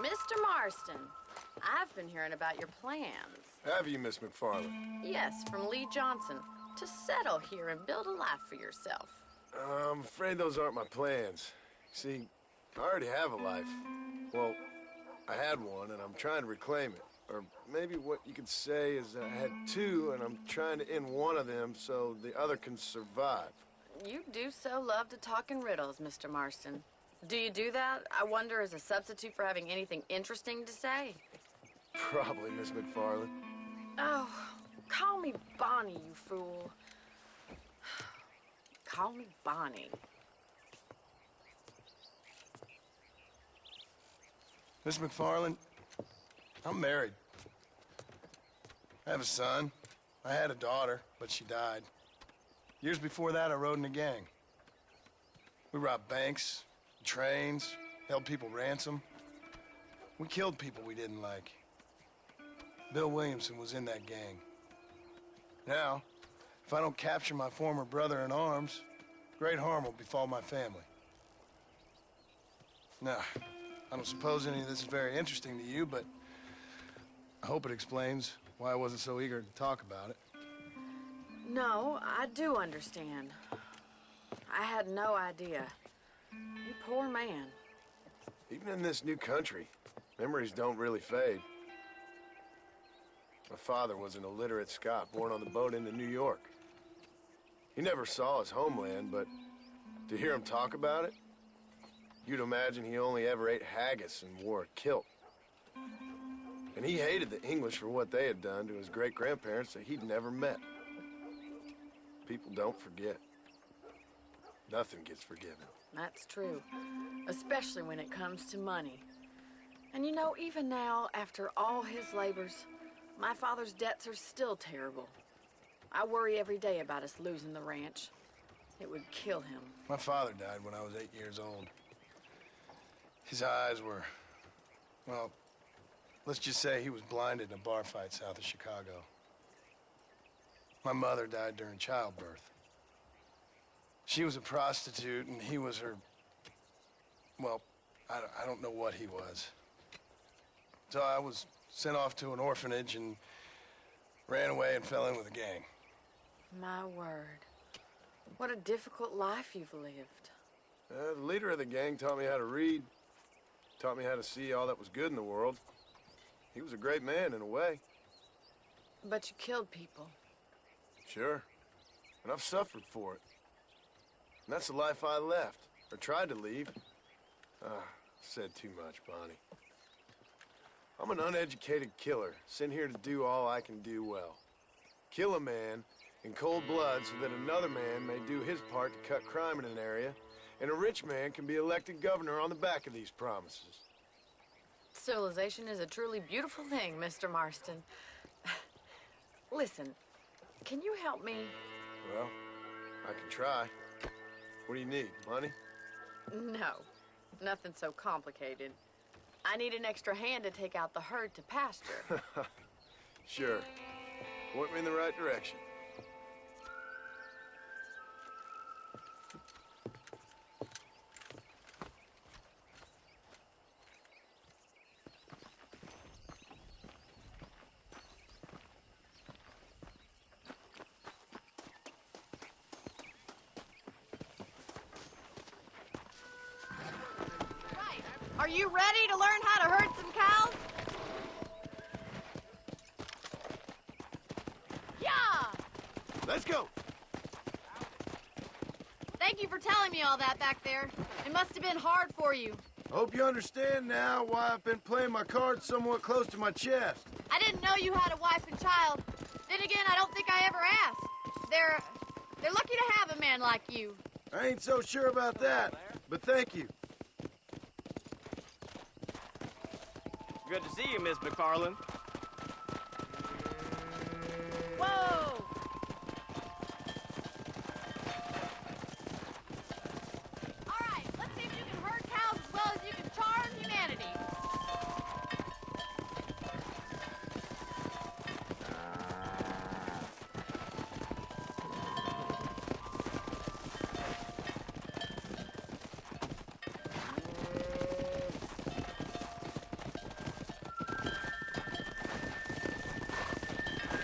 Mr. Marston, I've been hearing about your plans. Have you, Miss MacFarlane? Yes, from Lee Johnson, to settle here and build a life for yourself. I'm afraid those aren't my plans. See, I already have a life. Well, I had one, and I'm trying to reclaim it. Or maybe what you could say is I had two, and I'm trying to end one of them so the other can survive. You do so love to talk in riddles, Mr. Marston. Do you do that, I wonder, as a substitute for having anything interesting to say? Probably, Miss MacFarlane. Oh, call me Bonnie, you fool. Call me Bonnie. Miss MacFarlane, I'm married. I have a son. I had a daughter, but she died. Years before that, I rode in a gang. We robbed banks, trains, held people ransom. We killed people we didn't like. Bill Williamson was in that gang. Now, if I don't capture my former brother-in-arms, great harm will befall my family. Now, I don't suppose any of this is very interesting to you, but I hope it explains why I wasn't so eager to talk about it. No, I do understand. I had no idea. You poor man. Even in this new country, memories don't really fade. My father was an illiterate Scot born on the boat into New York. He never saw his homeland, but to hear him talk about it, you'd imagine he only ever ate haggis and wore a kilt. And he hated the English for what they had done to his great-grandparents that he'd never met. People don't forget. Nothing gets forgiven. That's true, especially when it comes to money. And you know, even now, after all his labors, my father's debts are still terrible. I worry every day about us losing the ranch. It would kill him. My father died when I was 8 years old. His eyes were, well, let's just say he was blinded in a bar fight south of Chicago. My mother died during childbirth. She was a prostitute, and he was her, well, I don't know what he was. So I was sent off to an orphanage and ran away and fell in with a gang. My word. What a difficult life you've lived. The leader of the gang taught me how to read, taught me how to see all that was good in the world. He was a great man in a way. But you killed people. Sure. And I've suffered for it. And that's the life I left, or tried to leave. Said too much, Bonnie. I'm an uneducated killer, sent here to do all I can do well. Kill a man in cold blood so that another man may do his part to cut crime in an area, and a rich man can be elected governor on the back of these promises. Civilization is a truly beautiful thing, Mr. Marston. Listen, can you help me? Well, I can try. What do you need, money? No, nothing so complicated. I need an extra hand to take out the herd to pasture. Sure. Point me in the right direction. Are you ready to learn how to herd some cows? Yeah! Let's go! Thank you for telling me all that back there. It must have been hard for you. I hope you understand now why I've been playing my cards somewhat close to my chest. I didn't know you had a wife and child. Then again, I don't think I ever asked. They're lucky to have a man like you. I ain't so sure about that, but thank you. Good to see you, Miss MacFarlane. Whoa! All right, let's see if you can herd cows as well as you can charm humanity.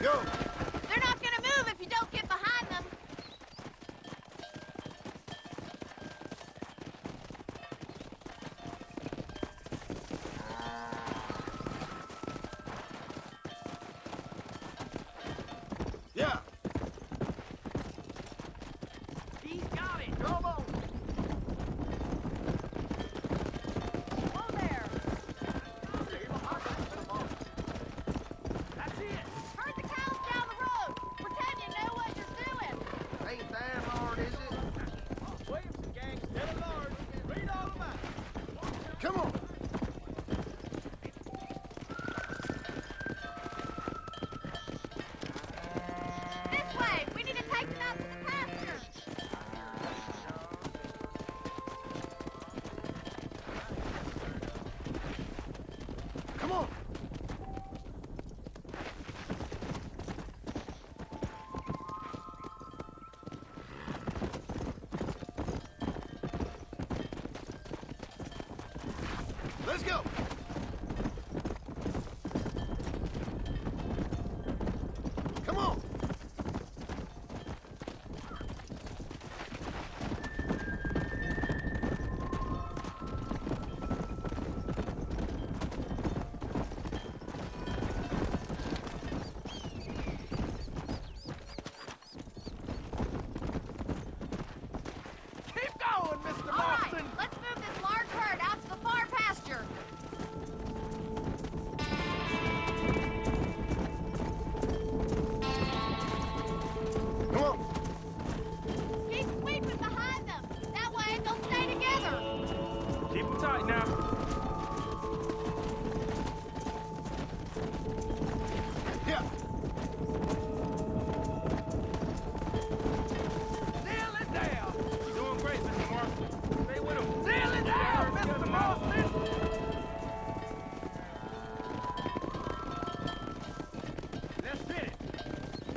Go! They're not gonna move if you don't get behind them. Yeah! He's got it. Come on. Whoa there. That's it. Herd the cows down the road. Pretend you know what you're doing. Ain't that hard, is it? Williamson gang, still at large. Read all about it. Come on! This way. We need to take them out to the pasture. Come on! Let's go! Come on! Keep going, Mr. All right, Marston. let's move this large herd out to the far pasture. Come on! Keep sweeping behind them. That way they'll stay together. Keep them tight now. Yeah! Nail it down. You're doing great, Mr. Marston. Stay with him. Nail it down, Mr. Marston. That's it.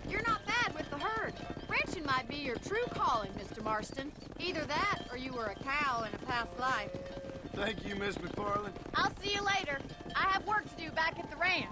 You're not bad with the herd. Ranching might be your true calling, Mr. Marston. Either that, or you were a cow in a past life. Thank you, Miss MacFarlane. I'll see you later. I have work to do back at the ranch.